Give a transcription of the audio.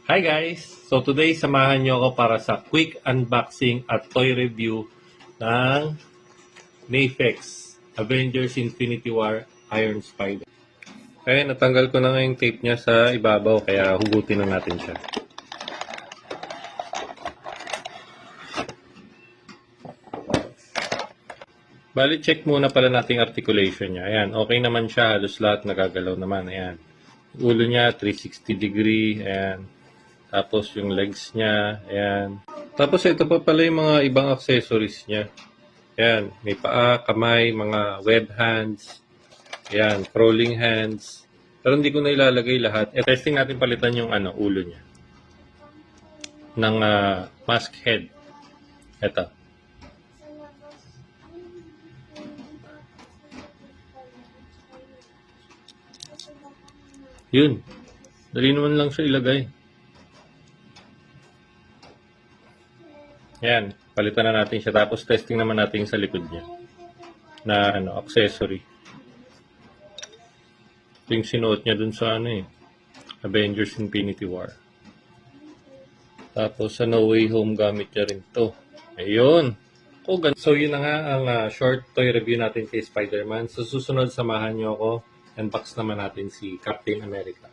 Hi guys! So today, samahan nyo ako para sa quick unboxing at toy review ng Mafex Avengers Infinity War Iron Spider. Kaya natanggal ko na nga yung tape niya sa ibabaw, kaya hugutin na natin siya. Bali, check muna pala nating articulation niya. Ayan, okay naman siya. Halos lahat nagagalaw naman. Ayan. Ulo niya, 360 degree. Ayan. Tapos yung legs niya. Ayan. Tapos ito pa pala yung mga ibang accessories niya. Ayan. May paa, kamay, mga web hands. Ayan. Crawling hands. Pero hindi ko na ilalagay lahat. Testing natin palitan yung ulo niya. Ng mask head. Ito. Yun. Dali naman lang siya ilagay. Yan. Palitan na natin siya. Tapos testing naman natin sa likod niya. Na accessory. Ito yung sinuot niya dun sa Avengers Infinity War. Tapos sa No Way Home gamit niya rin to. Ayun. So yun na nga ang short toy review natin kay Spider-Man. So susunod, samahan niyo ako. Unbox naman natin si Captain America.